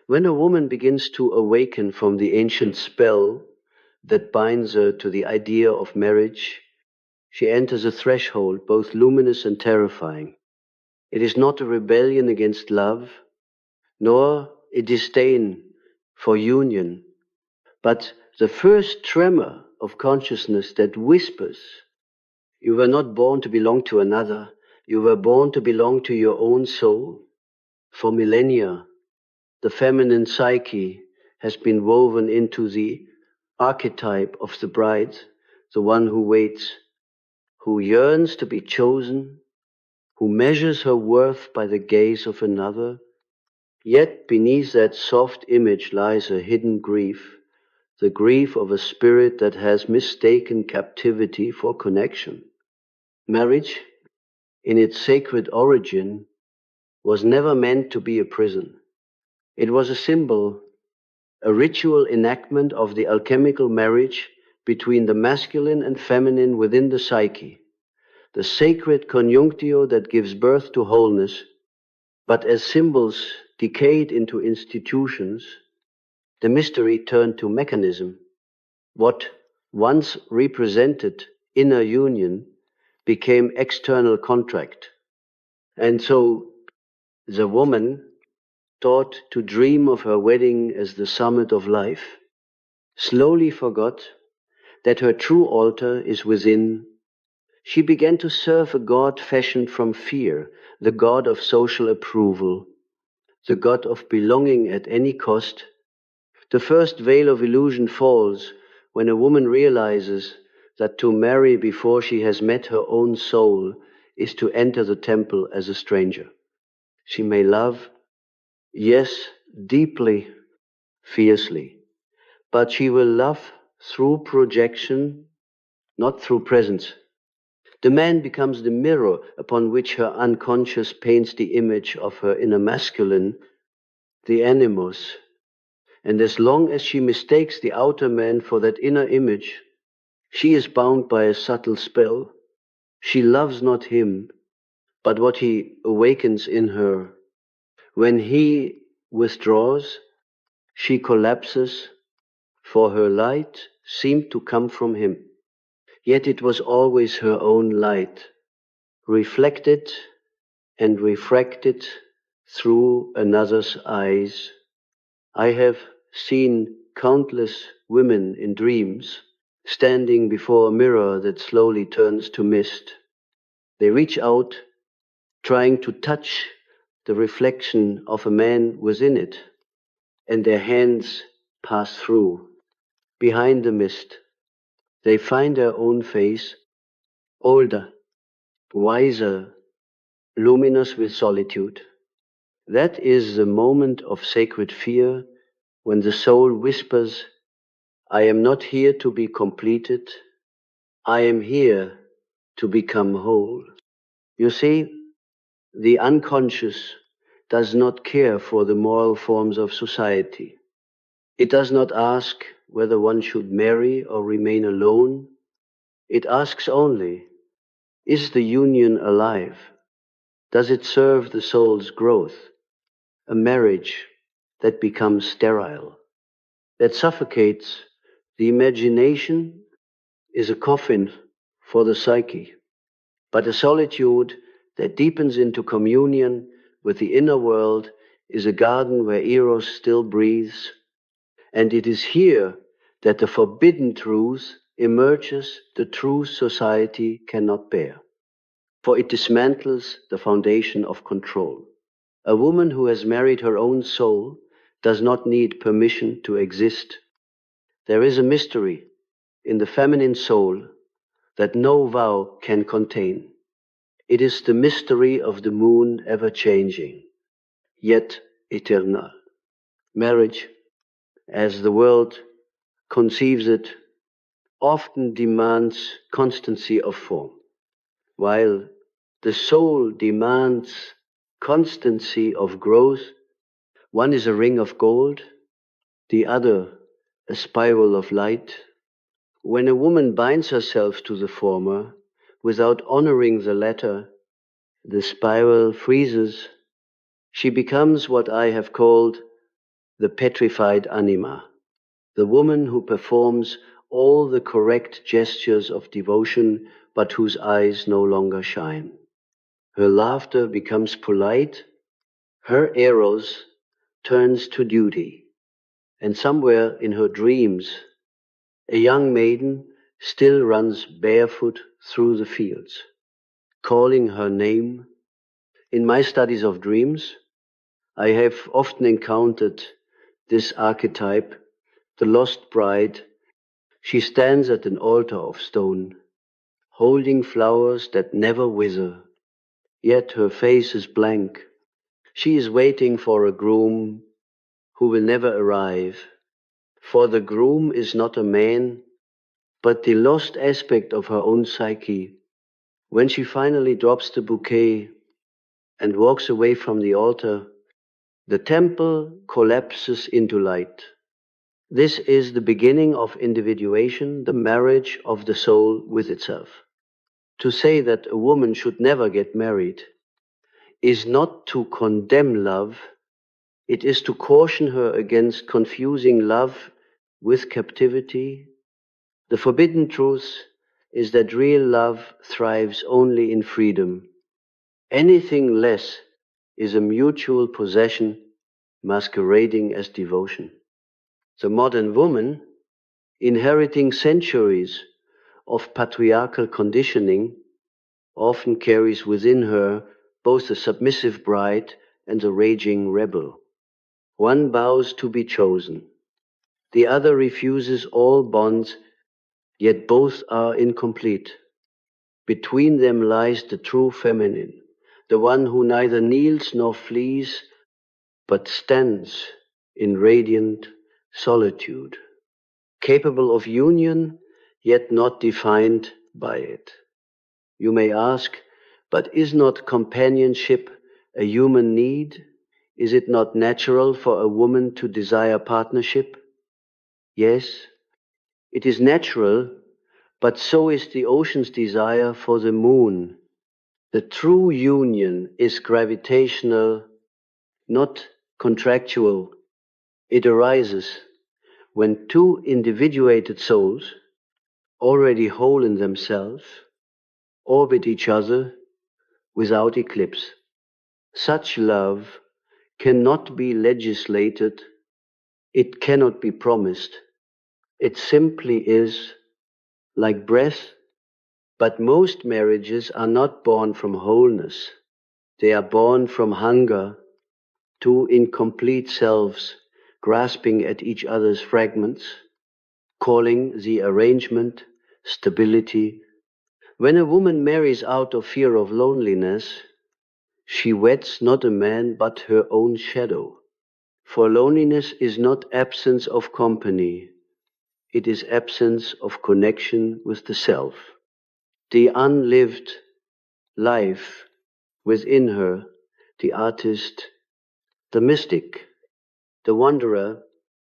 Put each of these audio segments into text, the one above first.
When a woman begins to awaken from the ancient spell that binds her to the idea of marriage, she enters a threshold both luminous and terrifying. It is not a rebellion against love, nor a disdain for union, but the first tremor of consciousness that whispers, "You were not born to belong to another, you were born to belong to your own soul." For millennia, the feminine psyche has been woven into the archetype of the bride, the one who waits, who yearns to be chosen, who measures her worth by the gaze of another. Yet beneath that soft image lies a hidden grief, the grief of a spirit that has mistaken captivity for connection. Marriage, in its sacred origin, was never meant to be a prison. It was a symbol, a ritual enactment of the alchemical marriage between the masculine and feminine within the psyche, the sacred conjunctio that gives birth to wholeness. But as symbols decayed into institutions, the mystery turned to mechanism. What once represented inner union became external contract. And so the woman, taught to dream of her wedding as the summit of life, slowly forgot that her true altar is within. She began to serve a god fashioned from fear, the god of social approval, the god of belonging at any cost. The first veil of illusion falls when a woman realizes that to marry before she has met her own soul is to enter the temple as a stranger. She may love, yes, deeply, fiercely, but she will love through projection, not through presence. The man becomes the mirror upon which her unconscious paints the image of her inner masculine, the animus. And as long as she mistakes the outer man for that inner image, she is bound by a subtle spell. She loves not him, but what he awakens in her. When he withdraws, she collapses, for her light seemed to come from him. Yet it was always her own light, reflected and refracted through another's eyes. I have seen countless women in dreams standing before a mirror that slowly turns to mist. They reach out, trying to touch the reflection of a man within it, and their hands pass through. Behind the mist, they find their own face, older, wiser, luminous with solitude. That is the moment of sacred fear when the soul whispers, "I am not here to be completed, I am here to become whole." You see, the unconscious does not care for the moral forms of society. It does not ask whether one should marry or remain alone. It asks only, is the union alive? Does it serve the soul's growth? A marriage that becomes sterile, that suffocates the imagination, is a coffin for the psyche, but a solitude that deepens into communion with the inner world is a garden where Eros still breathes. And it is here that the forbidden truth emerges the truth society cannot bear, for it dismantles the foundation of control. A woman who has married her own soul does not need permission to exist. There is a mystery in the feminine soul that no vow can contain. It is the mystery of the moon ever changing, yet eternal. Marriage, as the world conceives it, often demands constancy of form, while the soul demands constancy of growth. One is a ring of gold, the other a spiral of light. When a woman binds herself to the former without honoring the latter, the spiral freezes. She becomes what I have called the petrified anima, the woman who performs all the correct gestures of devotion but whose eyes no longer shine. Her laughter becomes polite, her eros turns to duty, and somewhere in her dreams, a young maiden still runs barefoot through the fields, calling her name. In my studies of dreams, I have often encountered this archetype, the lost bride. She stands at an altar of stone, holding flowers that never wither, yet her face is blank. She is waiting for a groom who will never arrive, for the groom is not a man, but the lost aspect of her own psyche. When she finally drops the bouquet and walks away from the altar, the temple collapses into light. This is the beginning of individuation, the marriage of the soul with itself. To say that a woman should never get married is not to condemn love, it is to caution her against confusing love with captivity. The forbidden truth is that real love thrives only in freedom. Anything less is a mutual possession masquerading as devotion. The modern woman, inheriting centuries of patriarchal conditioning, often carries within her both a submissive bride and a raging rebel. One vows to be chosen, the other refuses all bonds, yet both are incomplete. Between them lies the true feminine, the one who neither kneels nor flees, but stands in radiant solitude, capable of union, yet not defined by it. You may ask, but is not companionship a human need? Is it not natural for a woman to desire partnership? Yes, it is natural, but so is the ocean's desire for the moon. The true union is gravitational, not contractual. It arises when two individuated souls, already whole in themselves, orbit each other without eclipse. Such love cannot be legislated, it cannot be promised. It simply is like breath, but most marriages are not born from wholeness. They are born from hunger, two incomplete selves grasping at each other's fragments, calling the arrangement stability. When a woman marries out of fear of loneliness, she weds not a man but her own shadow. For loneliness is not absence of company, it is absence of connection with the self. The unlived life within her, the artist, the mystic, the wanderer,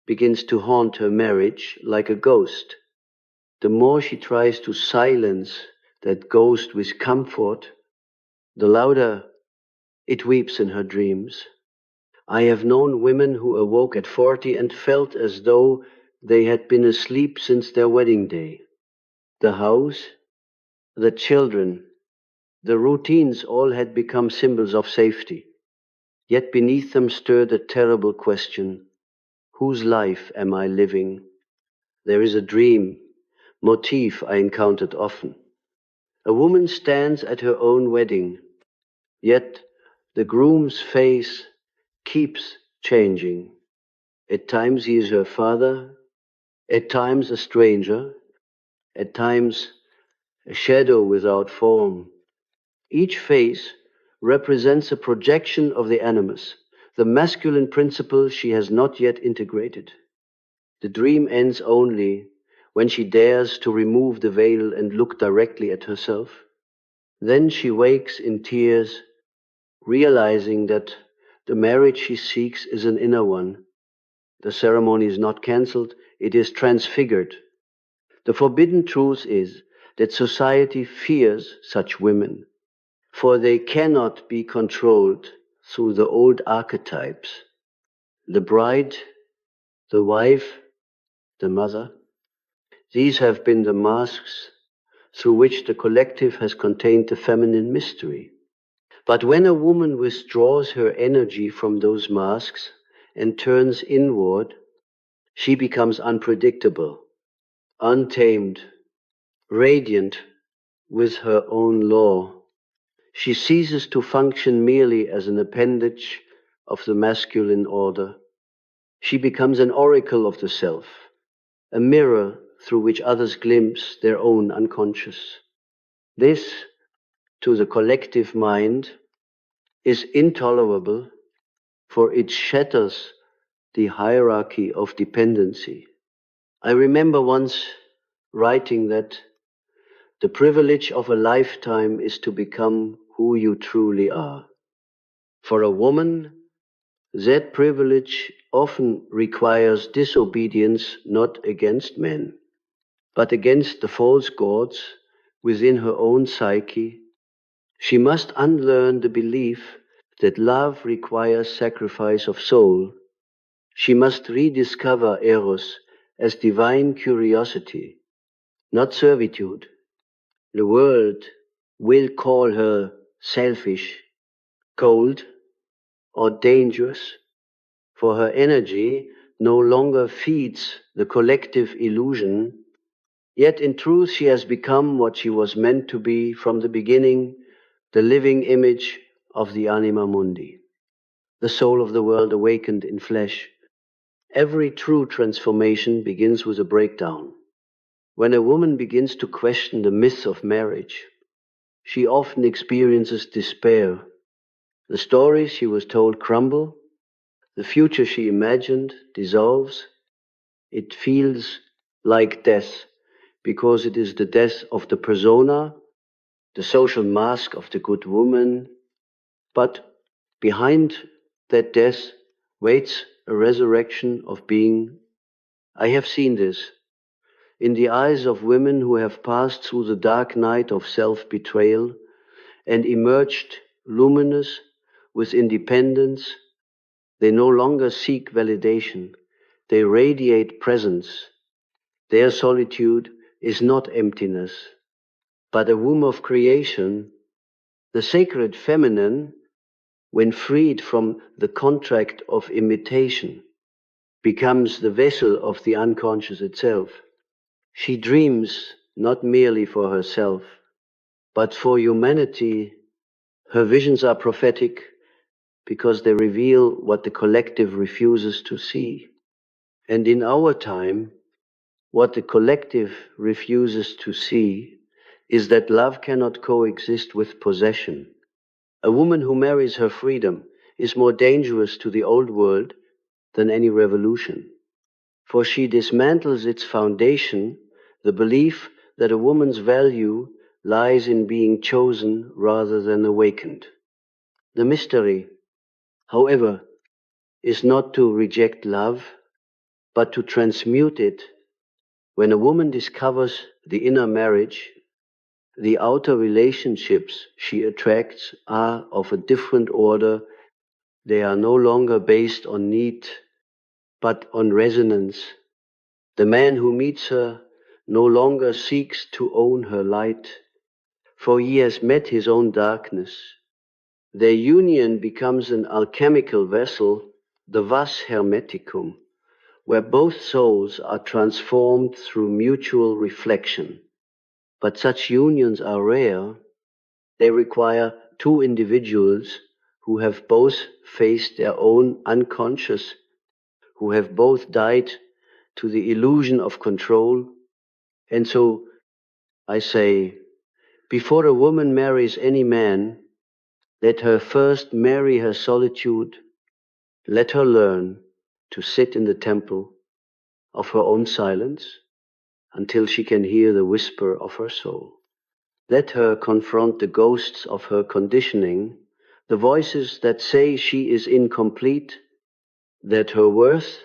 begins to haunt her marriage like a ghost. The more she tries to silence that ghost with comfort, the louder it weeps in her dreams. I have known women who awoke at 40 and felt as though they had been asleep since their wedding day. The house, the children, the routines all had become symbols of safety. Yet beneath them stirred a terrible question: whose life am I living? There is a dream, motif I encountered often. A woman stands at her own wedding, yet the groom's face keeps changing. At times he is her father, at times a stranger, at times a shadow without form. Each face represents a projection of the animus, the masculine principle she has not yet integrated. The dream ends only when she dares to remove the veil and look directly at herself. Then she wakes in tears, realizing that the marriage she seeks is an inner one. The ceremony is not cancelled, it is transfigured. The forbidden truth is that society fears such women, for they cannot be controlled through the old archetypes. The bride the wife, the mother. These have been the masks through which the collective has contained the feminine mystery. But when a woman withdraws her energy from those masks and turns inward, she becomes unpredictable, untamed, radiant with her own law. She ceases to function merely as an appendage of the masculine order. She becomes an oracle of the self, a mirror through which others glimpse their own unconscious. This, to the collective mind, is intolerable, for it shatters the hierarchy of dependency. I remember once writing that the privilege of a lifetime is to become who you truly are. For a woman, that privilege often requires disobedience not against men, but against the false gods within her own psyche. She must unlearn the belief that love requires sacrifice of soul. She must rediscover Eros as divine curiosity, not servitude. The world will call her selfish, cold, or dangerous, for her energy no longer feeds the collective illusion. Yet in truth she has become what she was meant to be from the beginning, the living image of the anima mundi, the soul of the world awakened in flesh. Every true transformation begins with a breakdown. When a woman begins to question the myth of marriage, she often experiences despair. The stories she was told crumble, the future she imagined dissolves. It feels like death because it is the death of the persona, the social mask of the good woman. But behind that death waits a resurrection of being. I have seen this in the eyes of women who have passed through the dark night of self-betrayal and emerged luminous with independence. They no longer seek validation. They radiate presence. Their solitude is not emptiness, but a womb of creation. The sacred feminine, when freed from the contract of imitation, becomes the vessel of the unconscious itself. She dreams not merely for herself, but for humanity. Her visions are prophetic because they reveal what the collective refuses to see. And in our time, what the collective refuses to see is that love cannot coexist with possession. A woman who marries her freedom is more dangerous to the old world than any revolution, for she dismantles its foundation, the belief that a woman's value lies in being chosen rather than awakened. The mystery, however, is not to reject love, but to transmute it. When a woman discovers the inner marriage, the outer relationships she attracts are of a different order. They are no longer based on need, but on resonance. The man who meets her no longer seeks to own her light, for he has met his own darkness. Their union becomes an alchemical vessel, the vas hermeticum, where both souls are transformed through mutual reflection. But such unions are rare. They require two individuals who have both faced their own unconscious, who have both died to the illusion of control. And so I say, before a woman marries any man, let her first marry her solitude. Let her learn to sit in the temple of her own silence until she can hear the whisper of her soul. Let her confront the ghosts of her conditioning, the voices that say she is incomplete, that her worth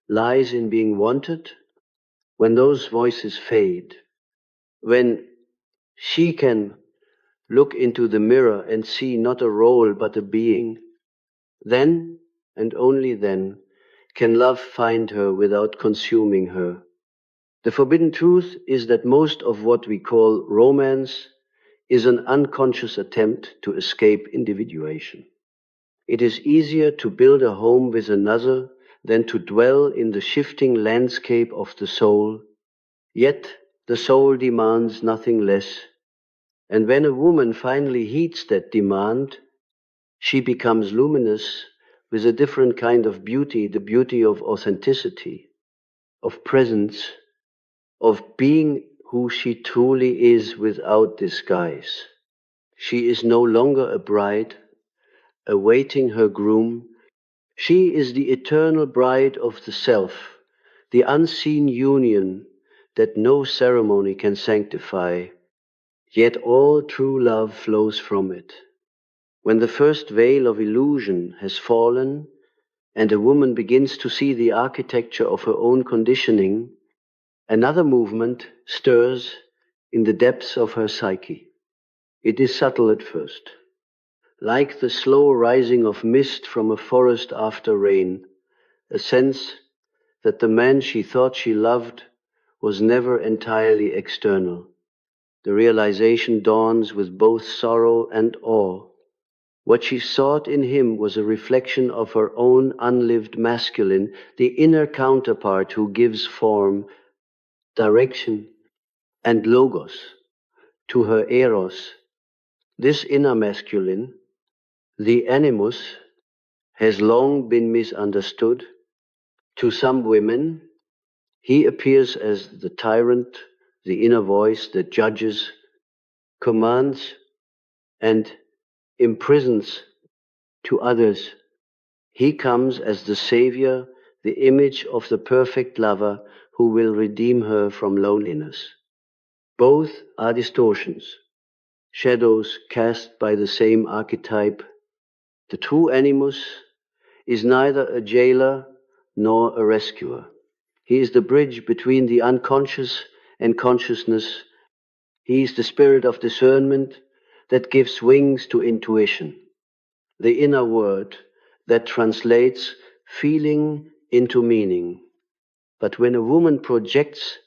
lies in being wanted. When those voices fade, when she can look into the mirror and see not a role but a being, then and only then can love find her without consuming her? The forbidden truth is that most of what we call romance is an unconscious attempt to escape individuation. It is easier to build a home with another than to dwell in the shifting landscape of the soul, yet the soul demands nothing less. And when a woman finally heeds that demand, she becomes luminous with a different kind of beauty, the beauty of authenticity, of presence, of being who she truly is without disguise. She is no longer a bride awaiting her groom. She is the eternal bride of the self, the unseen union that no ceremony can sanctify, yet all true love flows from it. When the first veil of illusion has fallen and a woman begins to see the architecture of her own conditioning, another movement stirs in the depths of her psyche. It is subtle at first, like the slow rising of mist from a forest after rain, a sense that the man she thought she loved was never entirely external. The realization dawns with both sorrow and awe. What she sought in him was a reflection of her own unlived masculine, the inner counterpart who gives form, direction, and logos to her eros. This inner masculine, the animus, has long been misunderstood. To some women, he appears as the tyrant, the inner voice that judges, commands, and imprisons. To others, he comes as the savior, the image of the perfect lover who will redeem her from loneliness. Both are distortions, shadows cast by the same archetype. The true animus is neither a jailer nor a rescuer. He is the bridge between the unconscious and consciousness. He is the spirit of discernment that gives wings to intuition, the inner word that translates feeling into meaning. But when a woman projects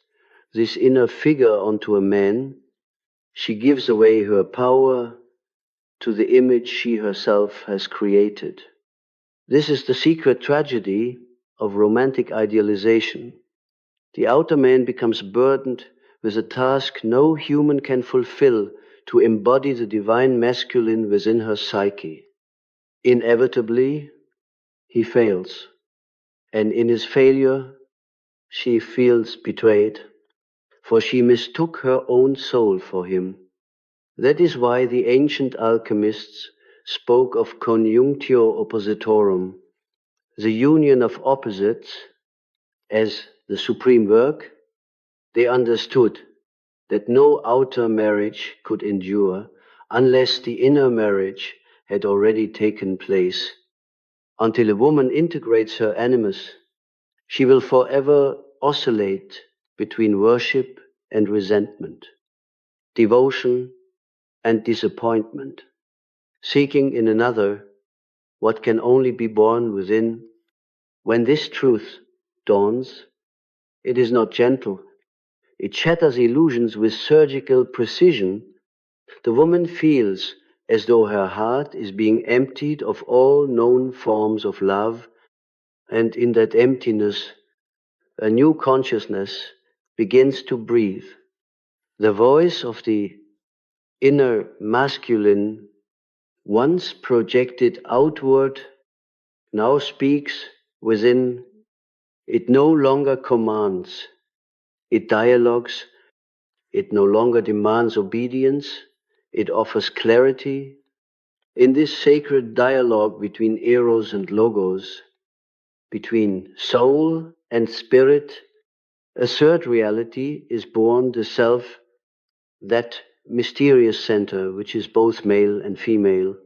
this inner figure onto a man, she gives away her power to the image she herself has created. This is the secret tragedy of romantic idealization. The outer man becomes burdened with a task no human can fulfill to embody the divine masculine within her psyche. Inevitably, he fails, and in his failure, she feels betrayed, for she mistook her own soul for him. That is why the ancient alchemists spoke of conjunctio oppositorum, the union of opposites, as the supreme work. They understood that no outer marriage could endure unless the inner marriage had already taken place. Until a woman integrates her animus, she will forever oscillate between worship and resentment, devotion and disappointment, seeking in another what can only be born within. When this truth dawns, it is not gentle. It shatters illusions with surgical precision. The woman feels as though her heart is being emptied of all known forms of love, and in that emptiness, a new consciousness begins to breathe. The voice of the inner masculine, once projected outward, now speaks within. It no longer commands, it dialogues, it no longer demands obedience, it offers clarity. In this sacred dialogue between eros and logos, between soul and spirit, a third reality is born, the self, that mysterious center which is both male and female,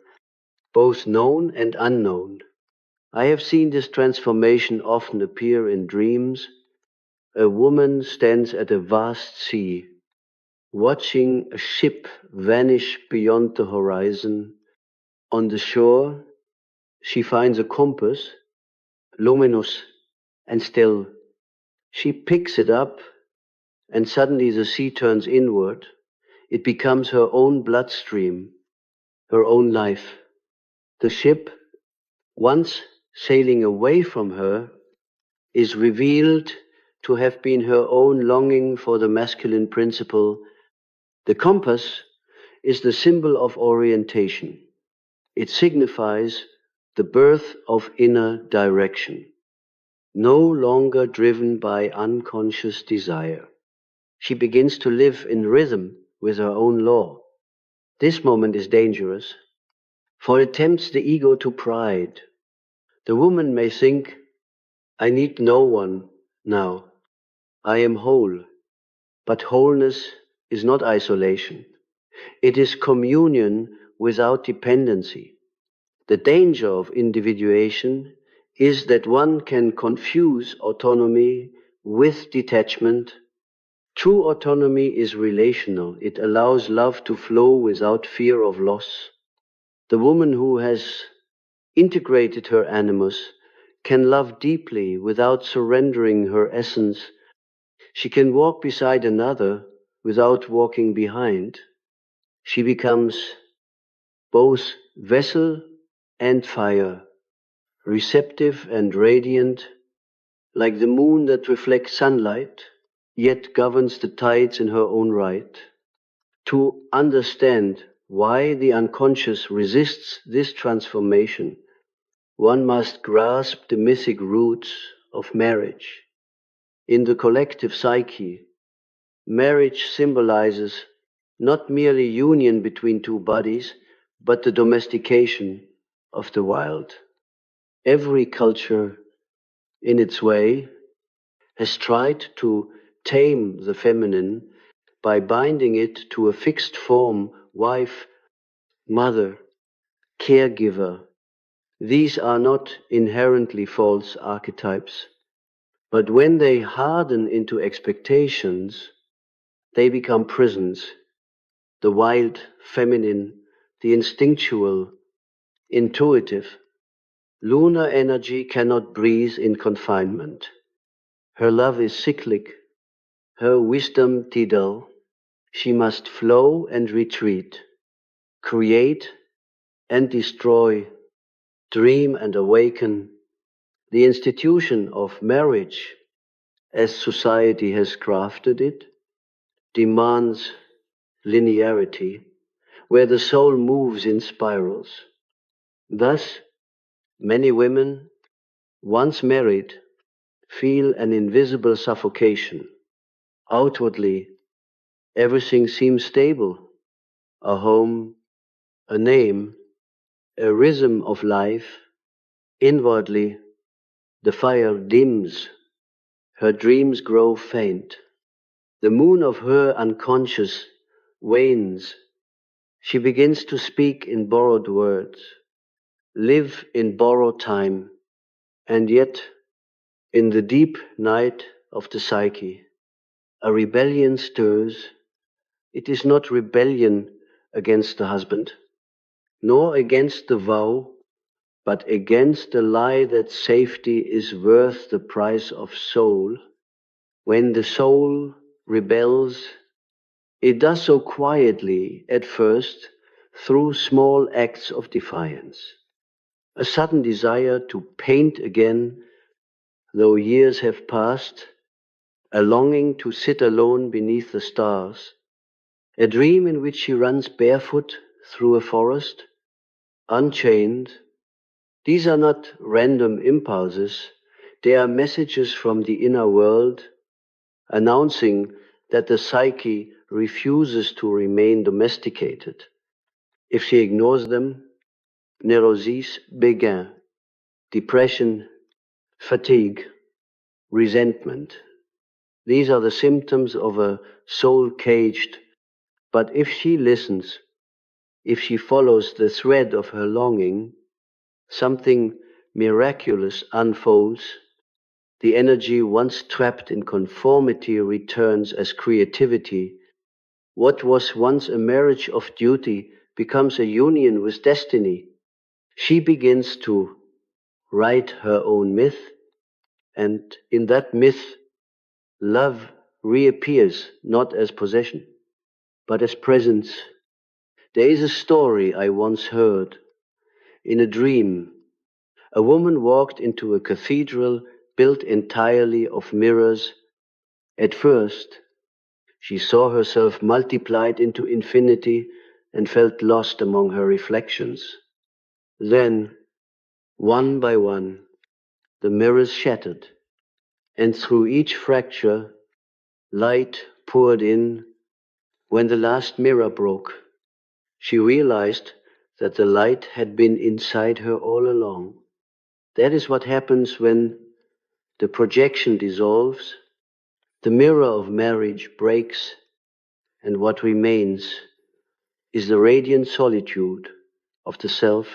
both known and unknown. I have seen this transformation often appear in dreams. A woman stands at a vast sea, watching a ship vanish beyond the horizon. On the shore, she finds a compass, luminous And still, she picks it up, and suddenly the sea turns inward. It becomes her own bloodstream, her own life. The ship, once sailing away from her, is revealed to have been her own longing for the masculine principle. The compass is the symbol of orientation. It signifies the birth of inner direction, no longer driven by unconscious desire. She begins to live in rhythm with her own law. This moment is dangerous, for it tempts the ego to pride. The woman may think, I need no one now. I am whole. But wholeness is not isolation. It is communion without dependency. The danger of individuation is that one can confuse autonomy with detachment. True autonomy is relational. It allows love to flow without fear of loss. The woman who has integrated her animus can love deeply without surrendering her essence. She can walk beside another without walking behind. She becomes both vessel and fire, receptive and radiant, like the moon that reflects sunlight, yet governs the tides in her own right. To understand why the unconscious resists this transformation, one must grasp the mythic roots of marriage. In the collective psyche, marriage symbolizes not merely union between two bodies, but the domestication of the wild. Every culture, in its way, has tried to tame the feminine by binding it to a fixed form: wife, mother, caregiver. These are not inherently false archetypes, but when they harden into expectations, they become prisons. The wild feminine, the instinctual, intuitive. Lunar energy cannot breathe in confinement. Her love is cyclic, her wisdom tidal. She must flow and retreat, create and destroy, dream and awaken. The institution of marriage, as society has crafted it, demands linearity, where the soul moves in spirals. Thus, many women, once married, feel an invisible suffocation. Outwardly, everything seems stable: a home, a name, a rhythm of life. Inwardly, the fire dims, her dreams grow faint. The moon of her unconscious wanes. She begins to speak in borrowed words, live in borrowed time, and yet, in the deep night of the psyche, a rebellion stirs. It is not rebellion against the husband, nor against the vow, but against the lie that safety is worth the price of soul. When the soul rebels, it does so quietly at first, through small acts of defiance. A sudden desire to paint again, though years have passed, a longing to sit alone beneath the stars, a dream in which she runs barefoot through a forest, unchained. These are not random impulses, they are messages from the inner world, announcing that the psyche refuses to remain domesticated. If she ignores them, neuroses begin: depression, fatigue, resentment. These are the symptoms of a soul caged. But if she listens, if she follows the thread of her longing, something miraculous unfolds. The energy once trapped in conformity returns as creativity. What was once a marriage of duty becomes a union with destiny. She begins to write her own myth, And in that myth, love reappears not as possession, but as presence. There is a story I once heard. In a dream, a woman walked into a cathedral built entirely of mirrors. At first, she saw herself multiplied into infinity and felt lost among her reflections. Then, one by one, the mirrors shattered, and through each fracture, light poured in. When the last mirror broke, she realized that the light had been inside her all along. That is what happens when the projection dissolves, the mirror of marriage breaks, and what remains is the radiant solitude of the self.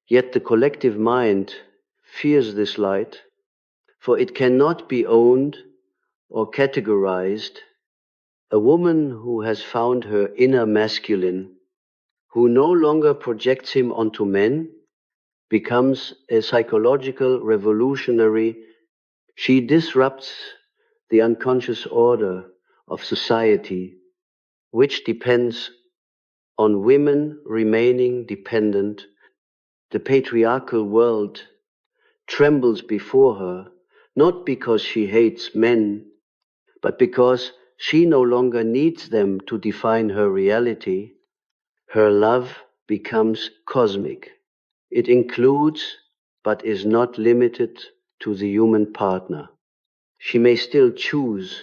Yet the collective mind fears this light, for it cannot be owned or categorized. A woman who has found her inner masculine, who no longer projects him onto men, becomes a psychological revolutionary. She disrupts the unconscious order of society, which depends on women remaining dependent. The patriarchal world trembles before her, not because she hates men, but because she no longer needs them to define her reality. Her love becomes cosmic. It includes, but is not limited to the human partner. She may still choose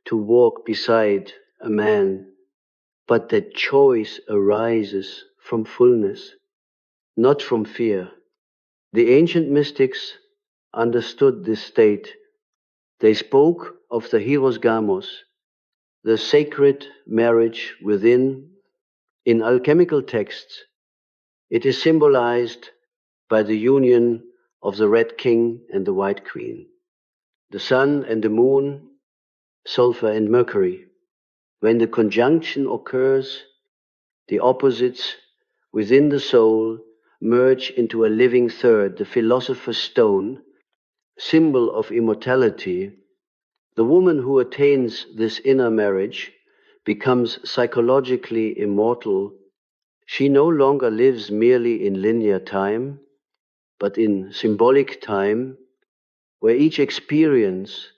to walk beside a man, but that choice arises from fullness, not from fear. The ancient mystics understood this state. They spoke of the hieros gamos, the sacred marriage within. In alchemical texts, it is symbolized by the union of the red king and the white queen, the sun and the moon, sulfur and mercury. When the conjunction occurs, the opposites within the soul merge into a living third, the philosopher's stone, symbol of immortality. The woman who attains this inner marriage becomes psychologically immortal. She no longer lives merely in linear time, but in symbolic time, where each experience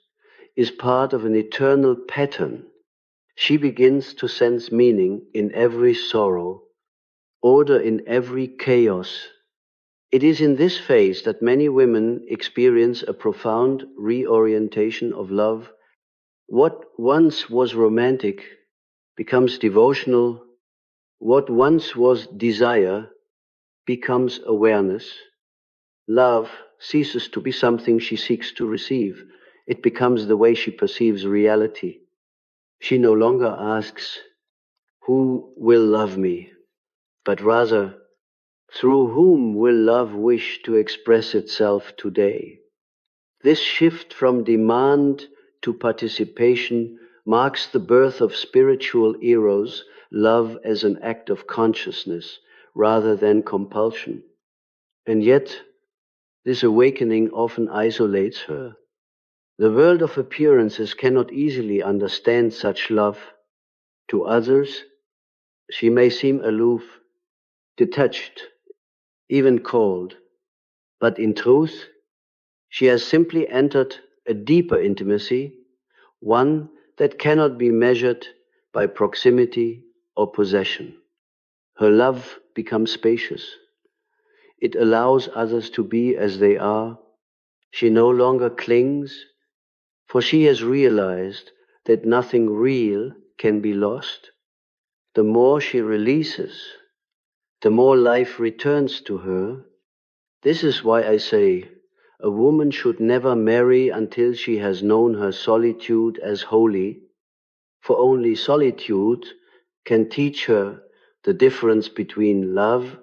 is part of an eternal pattern. She begins to sense meaning in every sorrow, order in every chaos. It is in this phase that many women experience a profound reorientation of love. What once was romantic becomes devotional. What once was desire becomes awareness. Love ceases to be something she seeks to receive. It becomes the way she perceives reality. She no longer asks, "Who will love me?" but rather, "Through whom will love wish to express itself today?" This shift from demand to participation marks the birth of spiritual eros, love as an act of consciousness rather than compulsion. And yet, this awakening often isolates her. The world of appearances cannot easily understand such love. To others, she may seem aloof, detached, even cold. But in truth, she has simply entered a deeper intimacy, one that cannot be measured by proximity or possession. Her love becomes spacious. It allows others to be as they are. She no longer clings, for she has realized that nothing real can be lost. The more she releases, the more life returns to her. This is why I say a woman should never marry until she has known her solitude as holy, for only solitude can teach her the difference between love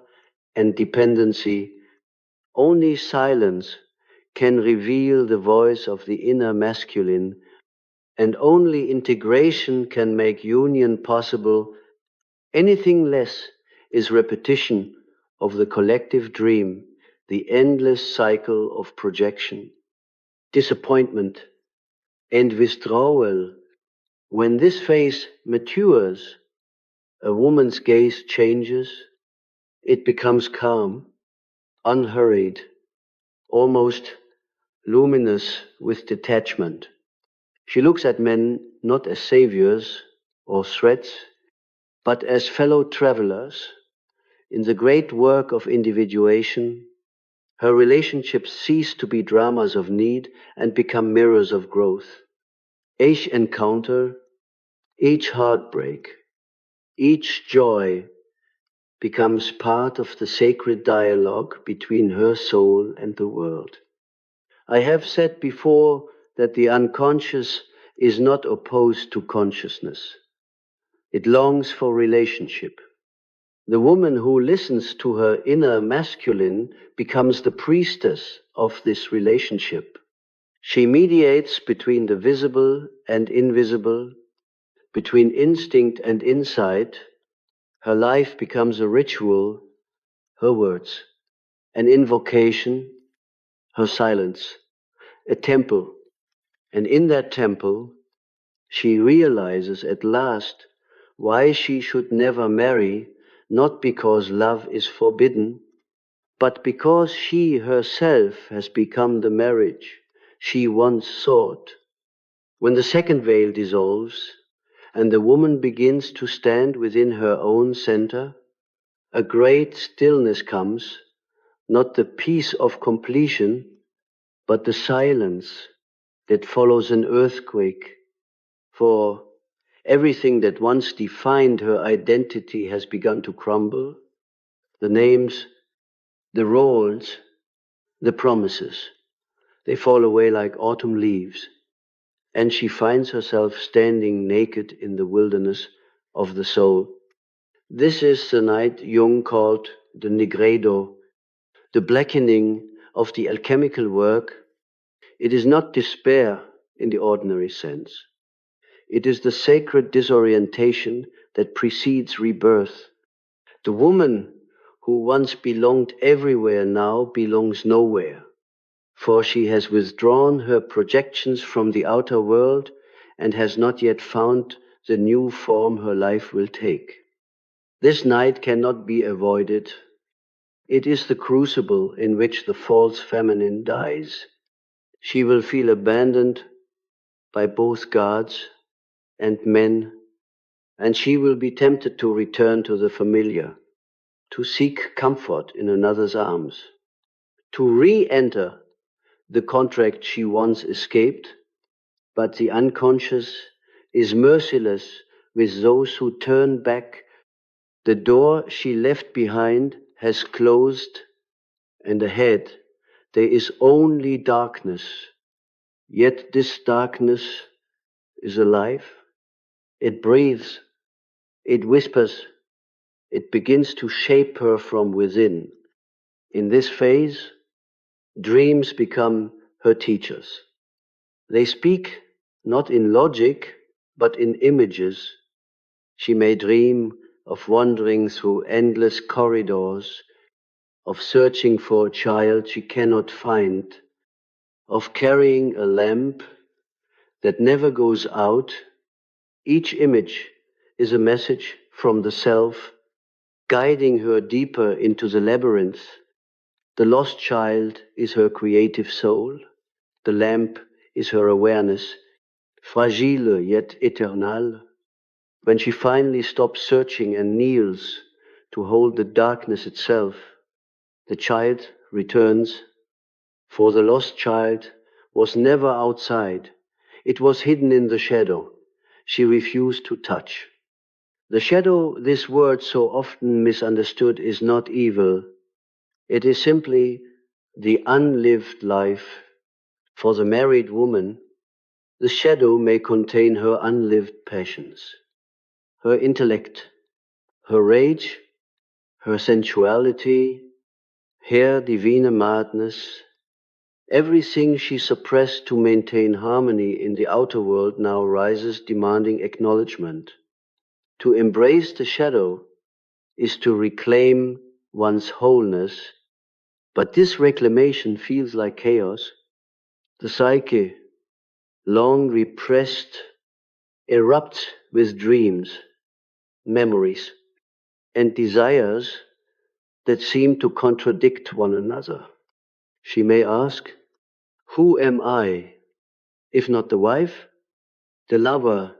and dependency. Only silence can reveal the voice of the inner masculine, and only integration can make union possible. Anything less is repetition of the collective dream, the endless cycle of projection. disappointment, and withdrawal. When this phase matures, a woman's gaze changes. It becomes calm, unhurried, almost luminous with detachment. She looks at men not as saviors or threats, but as fellow travelers. In the great work of individuation, her relationships cease to be dramas of need and become mirrors of growth. Each encounter, each heartbreak, each joy becomes part of the sacred dialogue between her soul and the world. I have said before that the unconscious is not opposed to consciousness. It longs for relationship. The woman who listens to her inner masculine becomes the priestess of this relationship. She mediates between the visible and invisible, between instinct and insight. Her life becomes a ritual, her words, an invocation, her silence, a temple. And in that temple, she realizes at last why she should never marry, not because love is forbidden, but because she herself has become the marriage she once sought. When the second veil dissolves and the woman begins to stand within her own center, a great stillness comes, not the peace of completion, but the silence that follows an earthquake. For everything that once defined her identity has begun to crumble. The names, the roles, the promises, they fall away like autumn leaves, and she finds herself standing naked in the wilderness of the soul. This is the night Jung called the nigredo, the blackening of the alchemical work. It is not despair in the ordinary sense. It is the sacred disorientation that precedes rebirth. The woman who once belonged everywhere now belongs nowhere, for she has withdrawn her projections from the outer world and has not yet found the new form her life will take. This night cannot be avoided. It is the crucible in which the false feminine dies. She will feel abandoned by both gods and men, and she will be tempted to return to the familiar, to seek comfort in another's arms, to re-enter the contract she once escaped. But the unconscious is merciless with those who turn back. The door she left behind has closed, and ahead there is only darkness. Yet this darkness is alive. It breathes, it whispers, it begins to shape her from within. In this phase, dreams become her teachers. They speak not in logic, but in images. She may dream of wandering through endless corridors, of searching for a child she cannot find, of carrying a lamp that never goes out. Each image is a message from the self, guiding her deeper into the labyrinth. The lost child is her creative soul. The lamp is her awareness, fragile yet eternal. When she finally stops searching and kneels to hold the darkness itself, the child returns, for the lost child was never outside. It was hidden in the shadow she refused to touch. The shadow, this word so often misunderstood, is not evil. It is simply the unlived life. For the married woman, the shadow may contain her unlived passions, her intellect, her rage, her sensuality, her divine madness. Everything she suppressed to maintain harmony in the outer world now rises demanding acknowledgement. To embrace the shadow is to reclaim one's wholeness, but this reclamation feels like chaos. The psyche, long repressed, erupts with dreams, memories, and desires that seem to contradict one another. She may ask, who am I, if not the wife, the lover,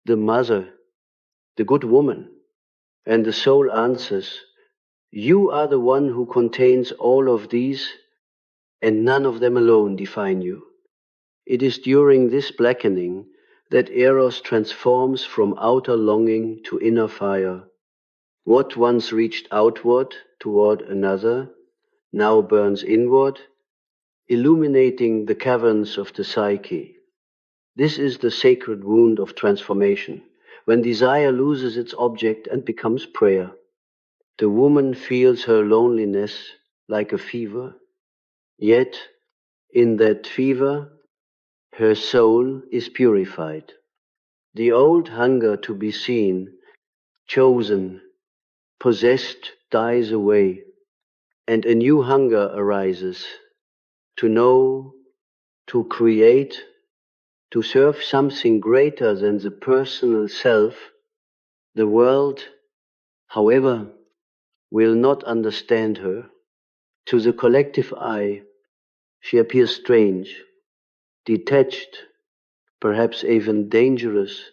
the mother, the good woman? And the soul answers, you are the one who contains all of these, and none of them alone define you. It is during this blackening that Eros transforms from outer longing to inner fire. What once reached outward toward another now burns inward, illuminating the caverns of the psyche. This is the sacred wound of transformation, when desire loses its object and becomes prayer. The woman feels her loneliness like a fever, yet in that fever, her soul is purified. The old hunger to be seen, chosen, possessed dies away, and a new hunger arises to know, to create, to serve something greater than the personal self. The world, however, will not understand her. To the collective eye, she appears strange, detached, perhaps even dangerous.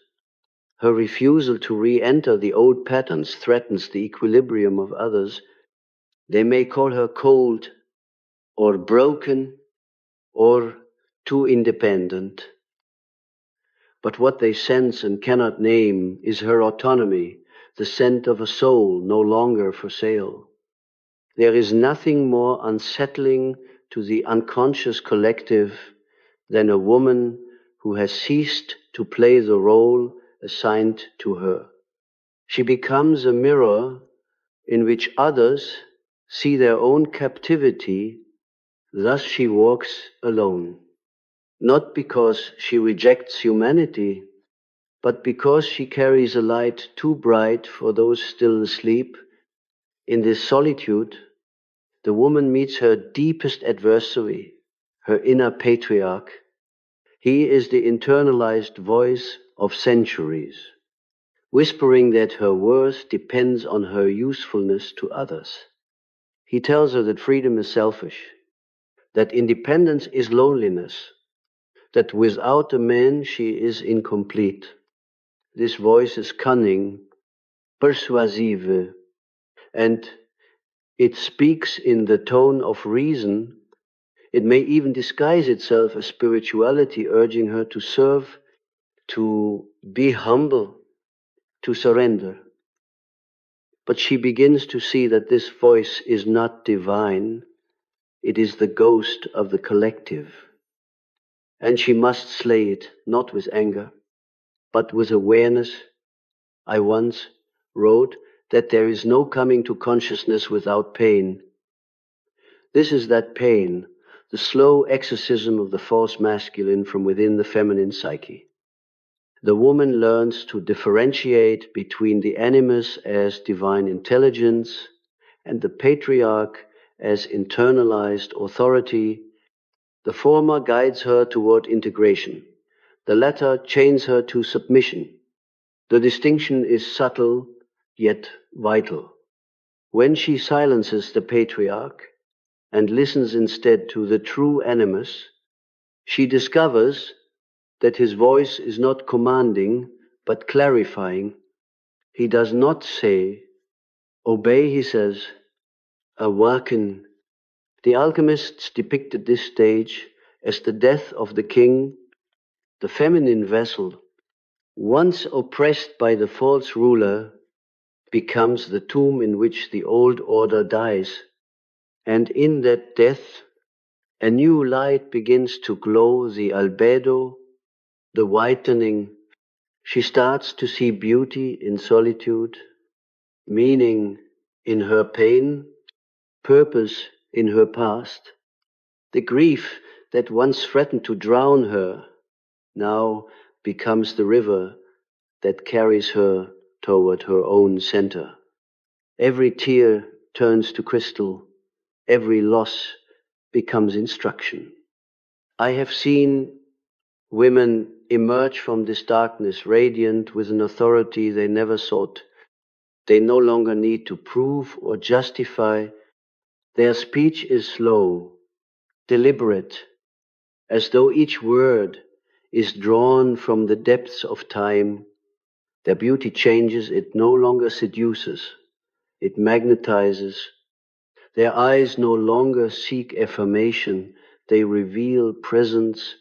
Her refusal to re-enter the old patterns threatens the equilibrium of others. They may call her cold or broken or too independent. But what they sense and cannot name is her autonomy, the scent of a soul no longer for sale. There is nothing more unsettling to the unconscious collective than a woman who has ceased to play the role assigned to her. She becomes a mirror in which others see their own captivity, thus she walks alone. Not because she rejects humanity, but because she carries a light too bright for those still asleep. In this solitude, the woman meets her deepest adversary, her inner patriarch. He is the internalized voice of centuries, whispering that her worth depends on her usefulness to others. He tells her that freedom is selfish, that independence is loneliness, that without a man she is incomplete. This voice is cunning, persuasive, and it speaks in the tone of reason. It may even disguise itself as spirituality, urging her to serve, to be humble, to surrender. But she begins to see that this voice is not divine, it is the ghost of the collective. And she must slay it, not with anger, but with awareness. I once wrote that there is no coming to consciousness without pain. This is that pain, the slow exorcism of the false masculine from within the feminine psyche. The woman learns to differentiate between the animus as divine intelligence and the patriarch as internalized authority. The former guides her toward integration. The latter chains her to submission. The distinction is subtle, yet vital. When she silences the patriarch and listens instead to the true animus, she discovers that his voice is not commanding, but clarifying. He does not say, obey, he says, awaken. The alchemists depicted this stage as the death of the king, the feminine vessel, once oppressed by the false ruler, becomes the tomb in which the old order dies. And in that death, a new light begins to glow, the albedo, the whitening. She starts to see beauty in solitude, meaning in her pain, purpose in her past. The grief that once threatened to drown her now becomes the river that carries her toward her own center. Every tear turns to crystal, every loss becomes instruction. I have seen women emerge from this darkness radiant with an authority they never sought. They no longer need to prove or justify. Their speech is slow, deliberate, as though each word is drawn from the depths of time. Their beauty changes, it no longer seduces, it magnetizes. Their eyes no longer seek affirmation, they reveal presence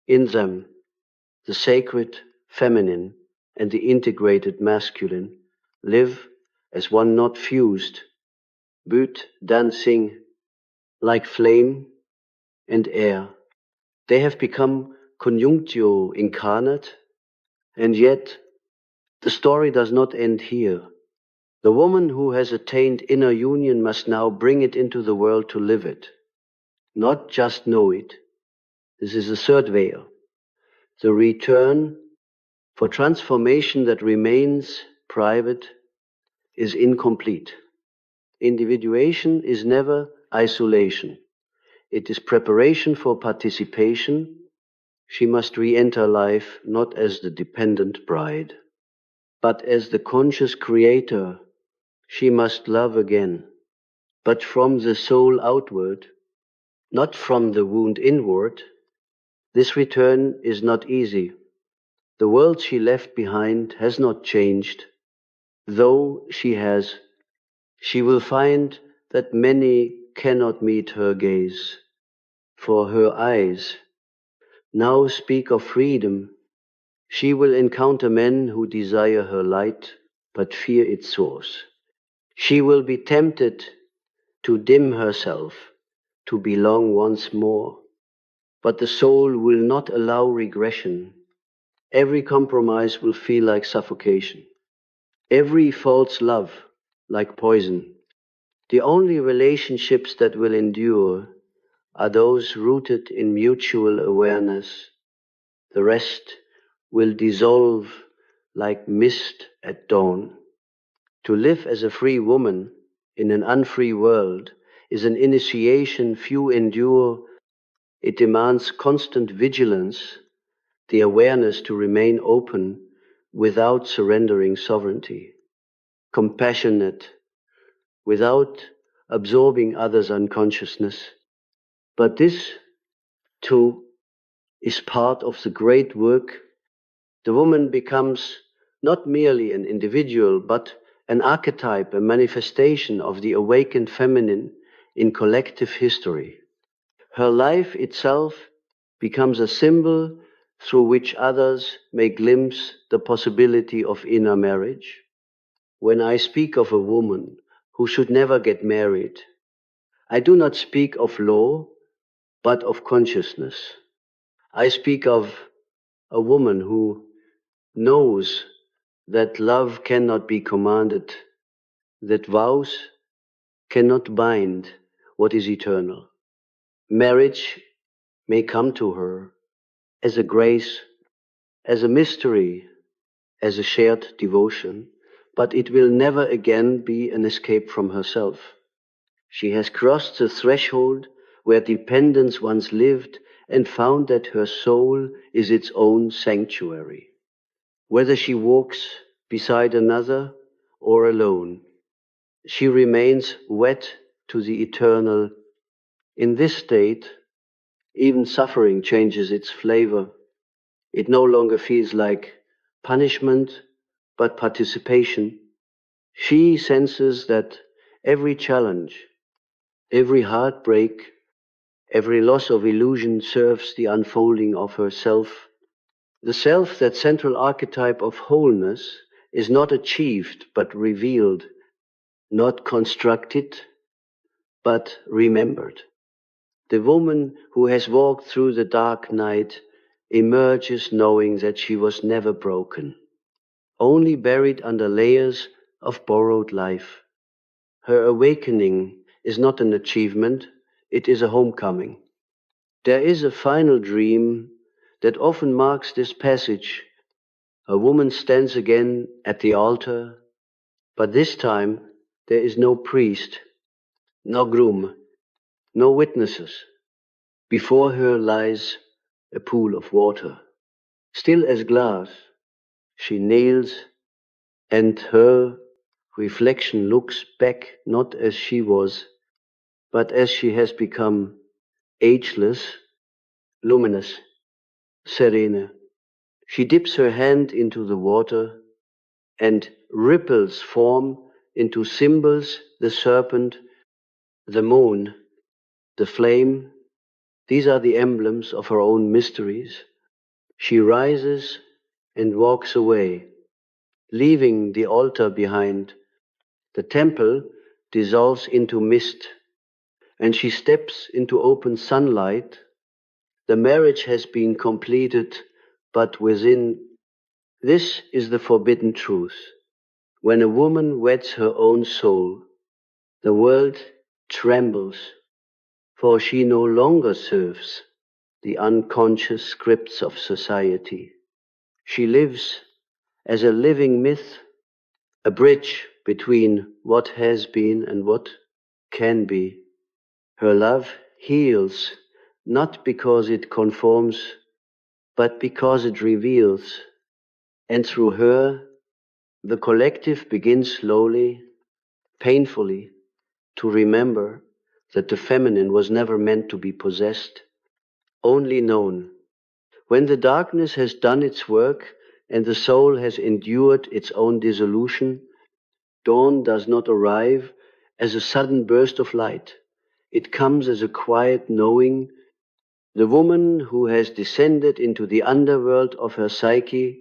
in them. The sacred feminine and the integrated masculine live as one not fused, but dancing like flame and air. They have become conjunctio incarnate, and yet the story does not end here. The woman who has attained inner union must now bring it into the world to live it, not just know it. This is the third veil, the return for transformation that remains private is incomplete. Individuation is never isolation. It is preparation for participation. She must re-enter life not as the dependent bride, but as the conscious creator. She must love again, but from the soul outward, not from the wound inward. This return is not easy. The world she left behind has not changed, though she has. She will find that many cannot meet her gaze, for her eyes now speak of freedom. She will encounter men who desire her light, but fear its source. She will be tempted to dim herself, to belong once more. But the soul will not allow regression. Every compromise will feel like suffocation. Every false love like poison. The only relationships that will endure are those rooted in mutual awareness. The rest will dissolve like mist at dawn. To live as a free woman in an unfree world is an initiation few endure. It demands constant vigilance, the awareness to remain open without surrendering sovereignty, compassionate without absorbing others' unconsciousness. But this, too, is part of the great work. The woman becomes not merely an individual, but an archetype, a manifestation of the awakened feminine in collective history. Her life itself becomes a symbol through which others may glimpse the possibility of inner marriage. When I speak of a woman who should never get married, I do not speak of law, but of consciousness. I speak of a woman who knows that love cannot be commanded, that vows cannot bind what is eternal. Marriage may come to her as a grace, as a mystery, as a shared devotion, but it will never again be an escape from herself. She has crossed the threshold where dependence once lived and found that her soul is its own sanctuary. Whether she walks beside another or alone, she remains wed to the eternal. In this state, even suffering changes its flavor. It no longer feels like punishment, but participation. She senses that every challenge, every heartbreak, every loss of illusion serves the unfolding of herself. The self, that central archetype of wholeness, is not achieved but revealed, not constructed but remembered. The woman who has walked through the dark night emerges knowing that she was never broken, only buried under layers of borrowed life. Her awakening is not an achievement, it is a homecoming. There is a final dream that often marks this passage. A woman stands again at the altar, but this time there is no priest, no groom, no witnesses. Before her lies a pool of water, still as glass. She kneels, and her reflection looks back not as she was, but as she has become, ageless, luminous, serene. She dips her hand into the water, and ripples form into symbols: the serpent, the moon, the flame. These are the emblems of her own mysteries. She rises and walks away, leaving the altar behind. The temple dissolves into mist, and she steps into open sunlight. The marriage has been completed, but within. This is the forbidden truth. When a woman weds her own soul, the world trembles, for she no longer serves the unconscious scripts of society. She lives as a living myth, a bridge between what has been and what can be. Her love heals not because it conforms, but because it reveals. And through her, the collective begins slowly, painfully, to remember that the feminine was never meant to be possessed, only known. When the darkness has done its work and the soul has endured its own dissolution, dawn does not arrive as a sudden burst of light. It comes as a quiet knowing. The woman who has descended into the underworld of her psyche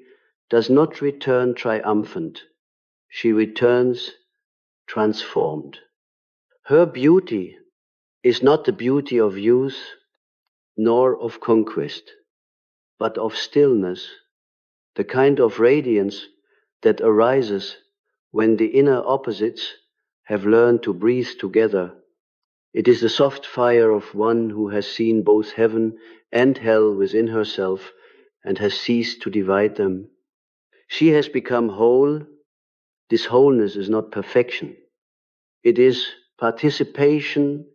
does not return triumphant. She returns transformed. Her beauty is not the beauty of youth nor of conquest, but of stillness, the kind of radiance that arises when the inner opposites have learned to breathe together. It is the soft fire of one who has seen both heaven and hell within herself and has ceased to divide them. She has become whole. This wholeness is not perfection. It is participation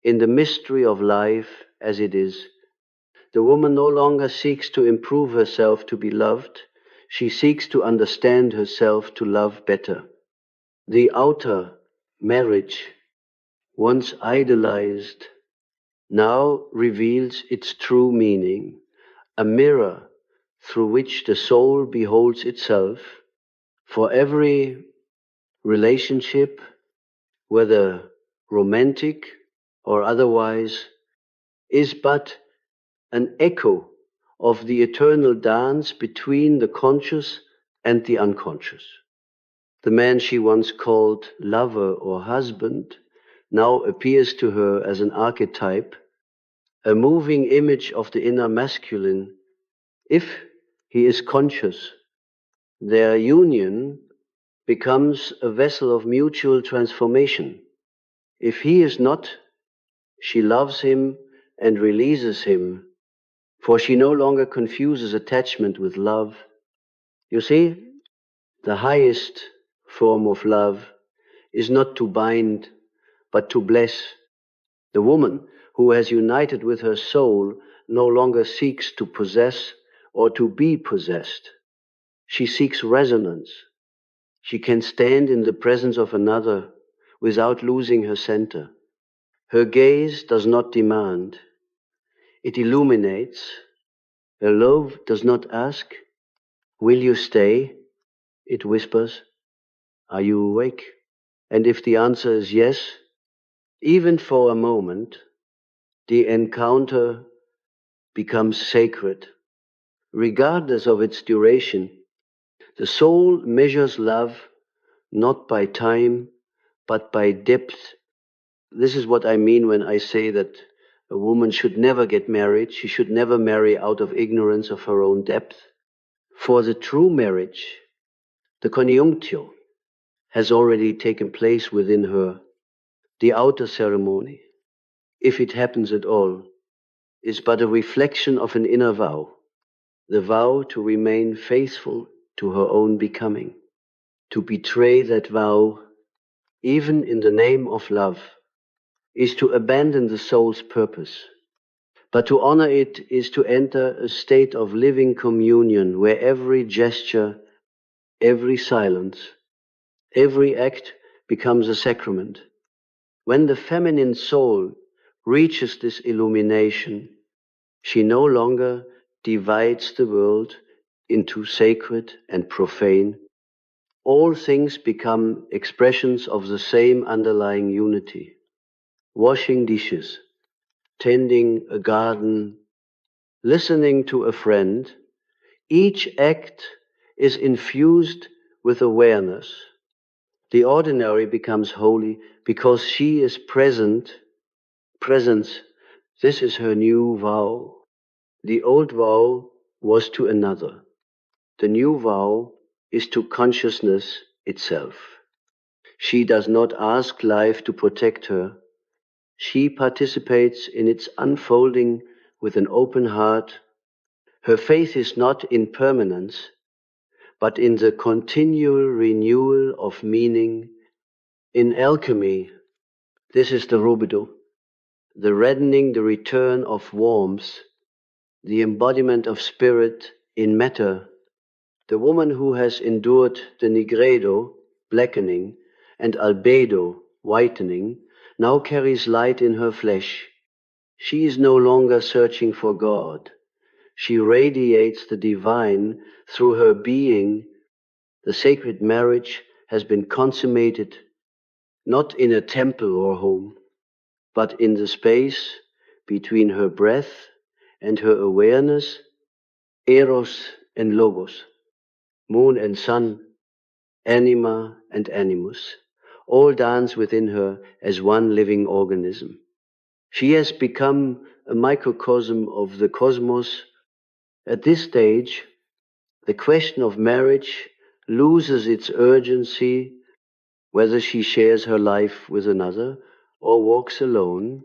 in the mystery of life as it is. The woman no longer seeks to improve herself to be loved. She seeks to understand herself to love better. The outer marriage, once idolized, now reveals its true meaning, a mirror through which the soul beholds itself. For every relationship, whether romantic or otherwise, is but an echo of the eternal dance between the conscious and the unconscious. The man she once called lover or husband now appears to her as an archetype, a moving image of the inner masculine. If he is conscious, their union becomes a vessel of mutual transformation. If he is not, she loves him and releases him, for she no longer confuses attachment with love. You see, the highest form of love is not to bind, but to bless. The woman who has united with her soul no longer seeks to possess or to be possessed. She seeks resonance. She can stand in the presence of another without losing her center. Her gaze does not demand, it illuminates. Her love does not ask, "Will you stay?" It whispers, "Are you awake?" And if the answer is yes, even for a moment, the encounter becomes sacred. Regardless of its duration, the soul measures love not by time, but by depth. This is what I mean when I say that a woman should never get married. She should never marry out of ignorance of her own depth. For the true marriage, the conjunctio has already taken place within her. The outer ceremony, if it happens at all, is but a reflection of an inner vow, the vow to remain faithful to her own becoming. To betray that vow, even in the name of love, is to abandon the soul's purpose. But to honor it is to enter a state of living communion where every gesture, every silence, every act becomes a sacrament. When the feminine soul reaches this illumination, she no longer divides the world into sacred and profane. All things become expressions of the same underlying unity. Washing dishes, tending a garden, listening to a friend, each act is infused with awareness. The ordinary becomes holy because she is present. Presence, this is her new vow. The old vow was to another. The new vow is to consciousness itself. She does not ask life to protect her. She participates in its unfolding with an open heart. Her faith is not in permanence, but in the continual renewal of meaning. In alchemy, this is the rubido, the reddening, the return of warmth, the embodiment of spirit in matter. The woman who has endured the nigredo, blackening, and albedo, whitening, now carries light in her flesh. She is no longer searching for God. She radiates the divine through her being. The sacred marriage has been consummated not in a temple or home, but in the space between her breath and her awareness, eros and logos, moon and sun, anima and animus, all dance within her as one living organism. She has become a microcosm of the cosmos. At this stage, the question of marriage loses its urgency. Whether she shares her life with another or walks alone,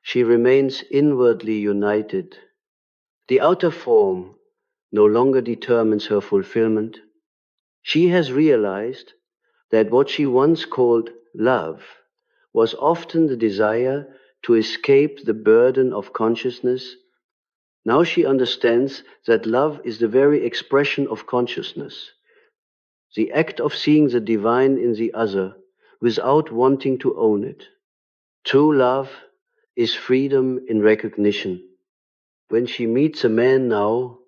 she remains inwardly united. The outer form no longer determines her fulfillment. She has realized that what she once called love was often the desire to escape the burden of consciousness. Now she understands that love is the very expression of consciousness, the act of seeing the divine in the other without wanting to own it. True love is freedom in recognition. When she meets a man now,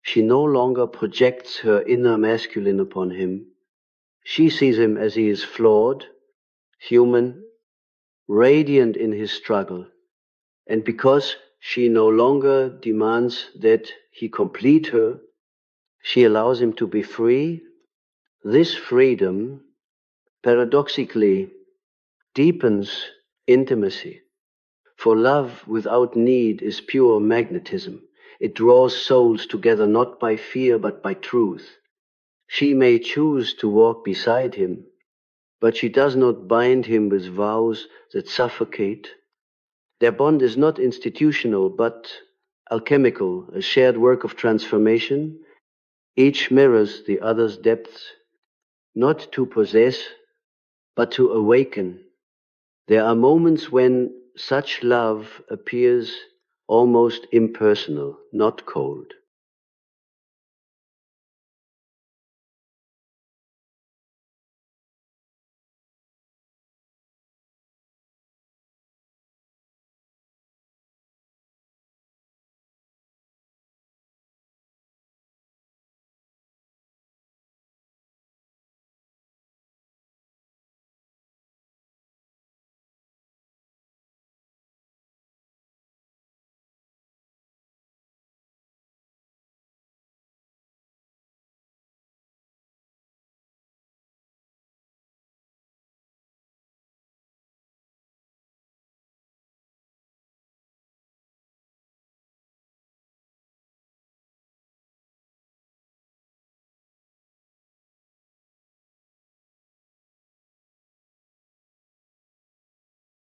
she no longer projects her inner masculine upon him. She sees him as he is flawed, human, radiant in his struggle. And because she no longer demands that he complete her, she allows him to be free. This freedom, paradoxically, deepens intimacy. For love without need is pure magnetism. It draws souls together not by fear but by truth. She may choose to walk beside him, but she does not bind him with vows that suffocate. Their bond is not institutional but alchemical, a shared work of transformation. Each mirrors the other's depths, not to possess, but to awaken. There are moments when such love appears almost impersonal, not cold.